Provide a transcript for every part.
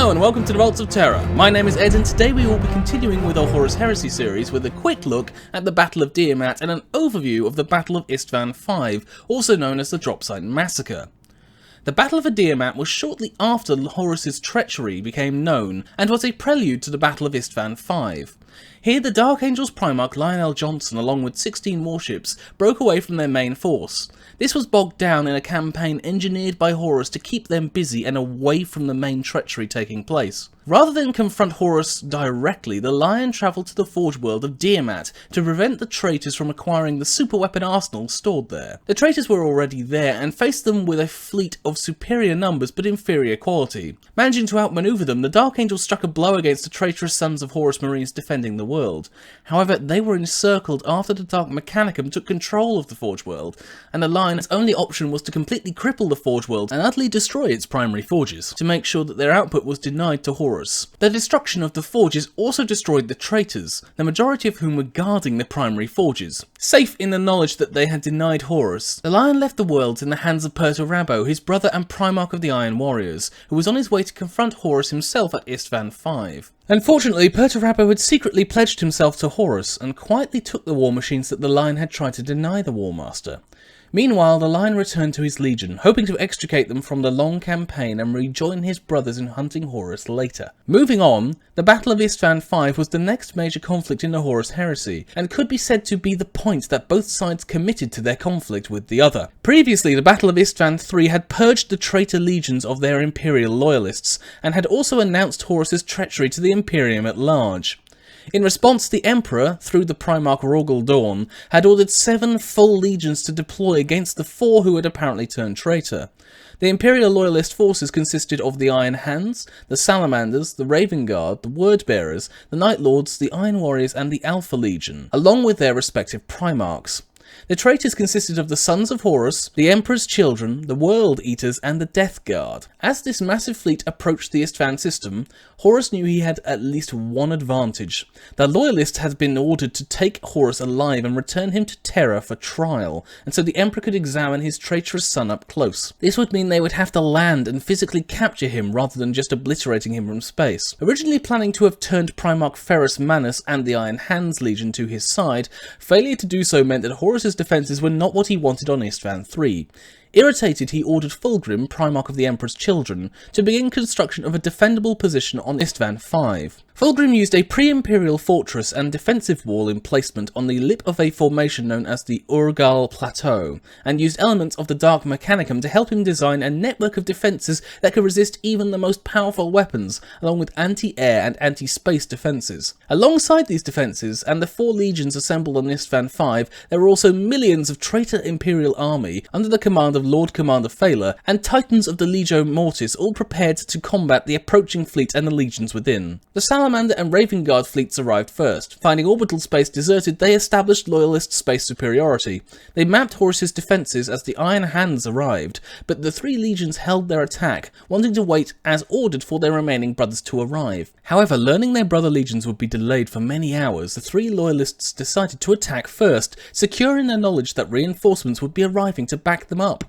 Hello and welcome to the Vaults of Terra. My name is Ed and today we will be continuing with our Horus Heresy series with a quick look at the Battle of Diamat and an overview of the Battle of Istvaan V, also known as the Dropsite Massacre. The Battle of Diamat was shortly after Horus's treachery became known and was a prelude to the Battle of Istvaan V. Here the Dark Angels Primarch Lionel Johnson along with 16 warships broke away from their main force. This was bogged down in a campaign engineered by Horus to keep them busy and away from the main treachery taking place. Rather than confront Horus directly, the Lion travelled to the Forge world of Diamat to prevent the traitors from acquiring the superweapon arsenal stored there. The traitors were already there and faced them with a fleet of superior numbers but inferior quality. Managing to outmaneuver them, the Dark Angels struck a blow against the traitorous sons of Horus Marines defending the world. However, they were encircled after the Dark Mechanicum took control of the Forge world, and the Lion's only option was to completely cripple the Forge world and utterly destroy its primary forges, to make sure that their output was denied to Horus. The destruction of the forges also destroyed the traitors, the majority of whom were guarding the primary forges. Safe in the knowledge that they had denied Horus, the Lion left the world in the hands of Perturabo, his brother and Primarch of the Iron Warriors, who was on his way to confront Horus himself at Istvaan V. Unfortunately, Perturabo had secretly pledged himself to Horus and quietly took the war machines that the Lion had tried to deny the War Master. Meanwhile, the Lion returned to his legion, hoping to extricate them from the long campaign and rejoin his brothers in hunting Horus later. Moving on, the Battle of Istvaan V was the next major conflict in the Horus Heresy, and could be said to be the point that both sides committed to their conflict with the other. Previously, the Battle of Istvaan III had purged the traitor legions of their Imperial loyalists, and had also announced Horus's treachery to the Imperium at large. In response, the Emperor, through the Primarch Rogel Dawn, had ordered 7 full legions to deploy against the 4 who had apparently turned traitor. The Imperial Loyalist forces consisted of the Iron Hands, the Salamanders, the Raven Guard, the Word Bearers, the Night Lords, the Iron Warriors and the Alpha Legion, along with their respective Primarchs. The traitors consisted of the Sons of Horus, the Emperor's Children, the World Eaters and the Death Guard. As this massive fleet approached the Istvaan system, Horus knew he had at least one advantage. The Loyalists had been ordered to take Horus alive and return him to Terra for trial, and so the Emperor could examine his traitorous son up close. This would mean they would have to land and physically capture him rather than just obliterating him from space. Originally planning to have turned Primarch Ferrus Manus and the Iron Hands Legion to his side, failure to do so meant that Horus's defences were not what he wanted on Istvaan III. Irritated, he ordered Fulgrim, Primarch of the Emperor's Children, to begin construction of a defendable position on Istvaan V. Fulgrim used a pre-imperial fortress and defensive wall emplacement on the lip of a formation known as the Urgal Plateau, and used elements of the Dark Mechanicum to help him design a network of defences that could resist even the most powerful weapons, along with anti-air and anti-space defences. Alongside these defences, and the 4 legions assembled on Istvaan V, there were also millions of traitor Imperial army, under the command of Lord Commander Phaler, and Titans of the Legio Mortis, all prepared to combat the approaching fleet and the legions within. The Salamander and Raven Guard fleets arrived first. Finding orbital space deserted, they established Loyalist space superiority. They mapped Horus's defences as the Iron Hands arrived, but the 3 legions held their attack, wanting to wait as ordered for their remaining brothers to arrive. However, learning their brother legions would be delayed for many hours, the 3 Loyalists decided to attack first, secure in their knowledge that reinforcements would be arriving to back them up.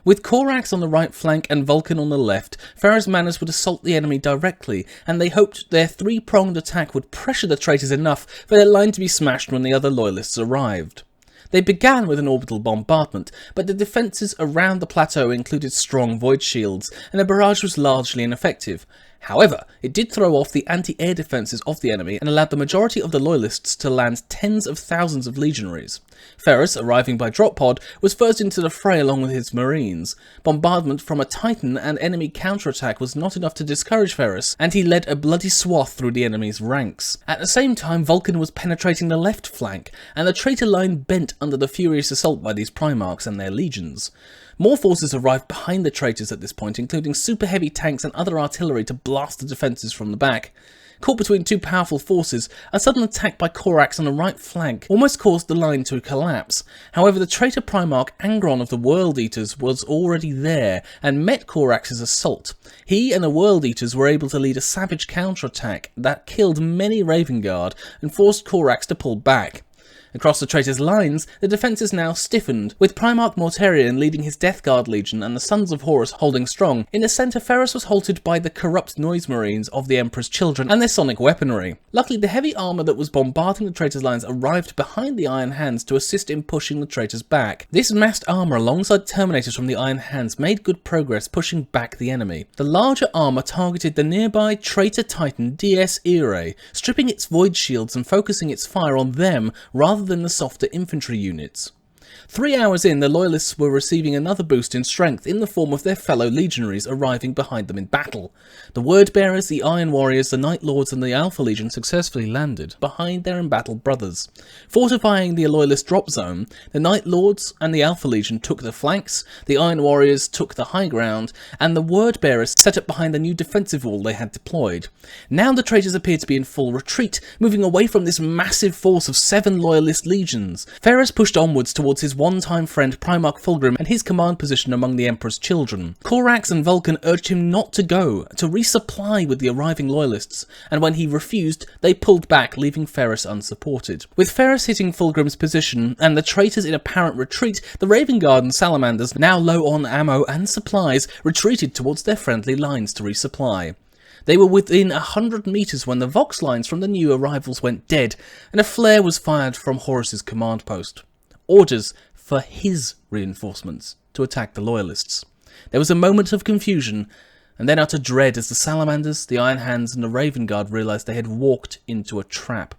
With Corax on the right flank and Vulcan on the left, Ferrus Manus would assault the enemy directly, and they hoped their 3-pronged attack would pressure the traitors enough for their line to be smashed when the other loyalists arrived. They began with an orbital bombardment, but the defences around the plateau included strong void shields, and the barrage was largely ineffective. However, it did throw off the anti-air defences of the enemy and allowed the majority of the Loyalists to land tens of thousands of legionaries. Ferrus, arriving by drop pod, was first into the fray along with his marines. Bombardment from a Titan and enemy counterattack was not enough to discourage Ferrus, and he led a bloody swath through the enemy's ranks. At the same time, Vulcan was penetrating the left flank, and the traitor line bent under the furious assault by these Primarchs and their legions. More forces arrived behind the traitors at this point, including super heavy tanks and other artillery to blast the defences from the back. Caught between 2 powerful forces, a sudden attack by Corax on the right flank almost caused the line to collapse. However, the traitor Primarch Angron of the World Eaters was already there and met Corax's assault. He and the World Eaters were able to lead a savage counterattack that killed many Raven Guard and forced Corax to pull back. Across the traitors' lines, the defences now stiffened, with Primarch Mortarion leading his Death Guard Legion and the Sons of Horus holding strong. In the centre, Ferrus was halted by the corrupt Noise Marines of the Emperor's Children and their sonic weaponry. Luckily, the heavy armour that was bombarding the traitors' lines arrived behind the Iron Hands to assist in pushing the traitors back. This massed armour alongside Terminators from the Iron Hands made good progress pushing back the enemy. The larger armour targeted the nearby Traitor Titan DS Irae, stripping its void shields and focusing its fire on them rather than the softer infantry units. 3 hours in, the Loyalists were receiving another boost in strength in the form of their fellow legionaries arriving behind them in battle. The Word-Bearers, the Iron Warriors, the Night Lords and the Alpha Legion successfully landed behind their embattled brothers. Fortifying the Loyalist drop zone, the Night Lords and the Alpha Legion took the flanks, the Iron Warriors took the high ground, and the Word-Bearers set up behind the new defensive wall they had deployed. Now the traitors appeared to be in full retreat, moving away from this massive force of 7 Loyalist legions. Ferrus pushed onwards towards his one-time friend Primarch Fulgrim and his command position among the Emperor's Children. Corax and Vulcan urged him not to go, to resupply with the arriving Loyalists, and when he refused, they pulled back, leaving Ferrus unsupported. With Ferrus hitting Fulgrim's position and the traitors in apparent retreat, the Raven Guard and Salamanders, now low on ammo and supplies, retreated towards their friendly lines to resupply. They were within 100 metres when the Vox lines from the new arrivals went dead, and a flare was fired from Horus's command post. Orders for his reinforcements to attack the Loyalists. There was a moment of confusion, and then utter dread as the Salamanders, the Iron Hands and the Raven Guard realised they had walked into a trap.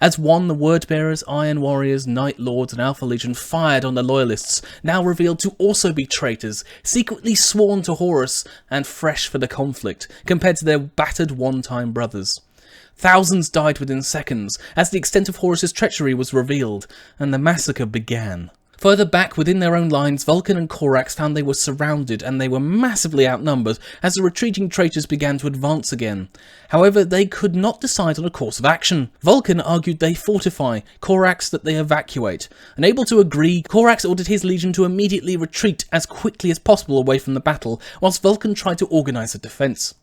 As one, the Word-Bearers, Iron Warriors, Night Lords and Alpha Legion fired on the Loyalists, now revealed to also be traitors, secretly sworn to Horus and fresh for the conflict, compared to their battered one-time brothers. Thousands died within seconds, as the extent of Horus's treachery was revealed, and the massacre began. Further back within their own lines, Vulcan and Corax found they were surrounded and they were massively outnumbered as the retreating traitors began to advance again. However, they could not decide on a course of action. Vulcan argued they fortify, Corax that they evacuate. Unable to agree, Corax ordered his legion to immediately retreat as quickly as possible away from the battle, whilst Vulcan tried to organise a defence.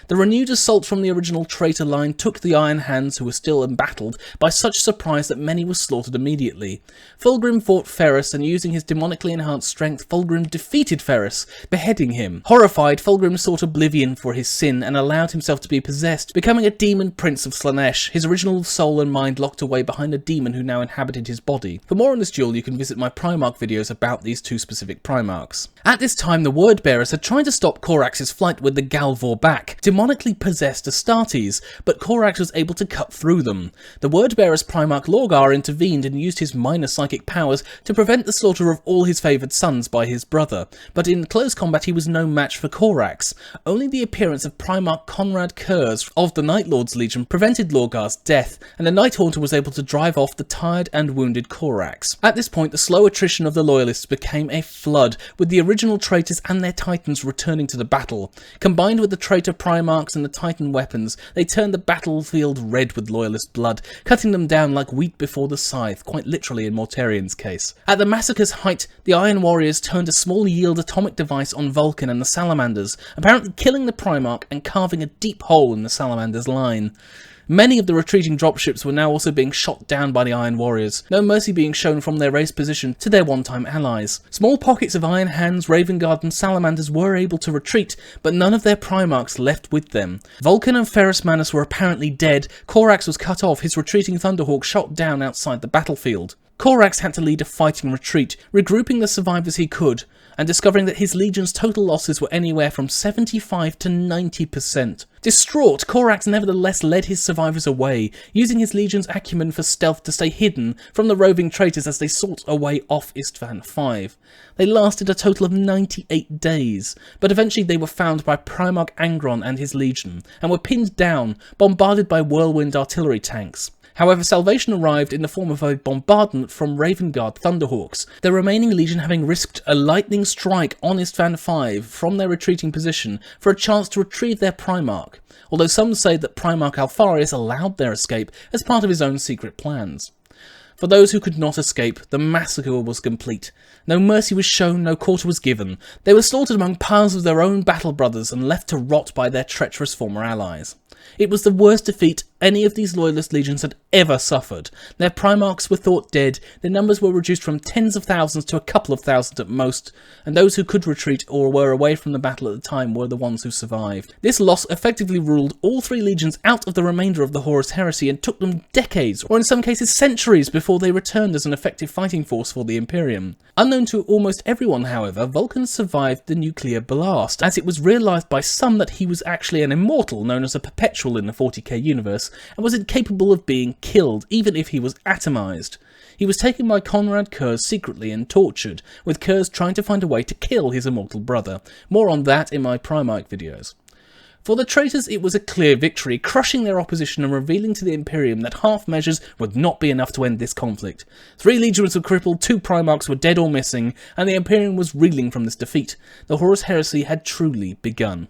The renewed assault from the original traitor line took the Iron Hands, who were still embattled, by such surprise that many were slaughtered immediately. Fulgrim fought Ferrus, and using his demonically enhanced strength, Fulgrim defeated Ferrus, beheading him. Horrified, Fulgrim sought oblivion for his sin and allowed himself to be possessed, becoming a demon prince of Slaanesh, his original soul and mind locked away behind a demon who now inhabited his body. For more on this duel, you can visit my Primarch videos about these two specific Primarchs. At this time, the Word-Bearers had tried to stop Corax's flight with the Galvor back, demonically possessed Astartes, but Corax was able to cut through them. The Word-Bearer's Primarch Lorgar intervened and used his minor psychic powers to prevent the slaughter of all his favoured sons by his brother, but in close combat he was no match for Corax. Only the appearance of Primarch Conrad Kurz of the Night Lord's Legion prevented Lorgar's death, and the Night Haunter was able to drive off the tired and wounded Corax. At this point, the slow attrition of the Loyalists became a flood, with the original traitors and their titans returning to the battle. Combined with the traitor Primarchs and the Titan weapons, they turned the battlefield red with Loyalist blood, cutting them down like wheat before the scythe, quite literally in Mortarion's case. At the massacre's height, the Iron Warriors turned a small yield atomic device on Vulcan and the Salamanders, apparently killing the Primarch and carving a deep hole in the Salamander's line. Many of the retreating dropships were now also being shot down by the Iron Warriors, no mercy being shown from their raised position to their one-time allies. Small pockets of Iron Hands, Raven Guard and Salamanders were able to retreat, but none of their Primarchs left with them. Vulcan and Ferrus Manus were apparently dead, Corax was cut off, his retreating Thunderhawk shot down outside the battlefield. Corax had to lead a fighting retreat, regrouping the survivors he could, and discovering that his legion's total losses were anywhere from 75 to 90%. Distraught, Corax nevertheless led his survivors away, using his legion's acumen for stealth to stay hidden from the roving traitors as they sought a way off Istvaan V. They lasted a total of 98 days, but eventually they were found by Primarch Angron and his legion, and were pinned down, bombarded by whirlwind artillery tanks. However, salvation arrived in the form of a bombardment from Raven Guard Thunderhawks, the remaining legion having risked a lightning strike on Istvaan V from their retreating position for a chance to retrieve their Primarch, although some say that Primarch Alfarius allowed their escape as part of his own secret plans. For those who could not escape, the massacre was complete. No mercy was shown, no quarter was given. They were slaughtered among piles of their own battle brothers and left to rot by their treacherous former allies. It was the worst defeat any of these loyalist legions had ever suffered. Their Primarchs were thought dead, their numbers were reduced from tens of thousands to a couple of thousands at most, and those who could retreat or were away from the battle at the time were the ones who survived. This loss effectively ruled all three legions out of the remainder of the Horus Heresy and took them decades, or in some cases centuries, before they returned as an effective fighting force for the Imperium. Unknown to almost everyone, however, Vulcan survived the nuclear blast, as it was realised by some that he was actually an immortal known as a perpetual in the 40k universe, and was incapable of being killed, even if he was atomised. He was taken by Conrad Kurz secretly and tortured, with Kurz trying to find a way to kill his immortal brother. More on that in my Primarch videos. For the traitors, it was a clear victory, crushing their opposition and revealing to the Imperium that half measures would not be enough to end this conflict. 3 legions were crippled, 2 Primarchs were dead or missing, and the Imperium was reeling from this defeat. The Horus Heresy had truly begun.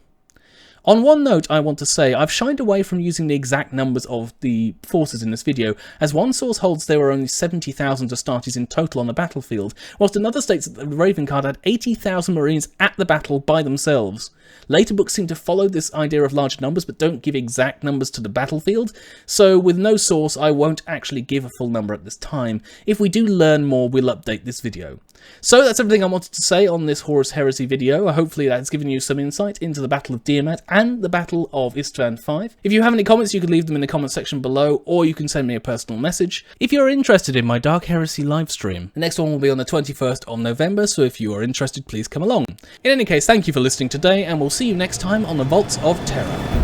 On one note, I want to say, I've shied away from using the exact numbers of the forces in this video, as one source holds there were only 70,000 Astartes in total on the battlefield, whilst another states that the Raven Guard had 80,000 Marines at the battle by themselves. Later books seem to follow this idea of large numbers, but don't give exact numbers to the battlefield, so with no source I won't actually give a full number at this time. If we do learn more, we'll update this video. So that's everything I wanted to say on this Horus Heresy video. Hopefully that's given you some insight into the Battle of Diamat and the Battle of Istvaan V. If you have any comments, you can leave them in the comment section below, or you can send me a personal message if you're interested in my Dark Heresy livestream. The next one will be on the 21st of November, so if you are interested, please come along. In any case, thank you for listening today, and we'll see you next time on the Vaults of Terra.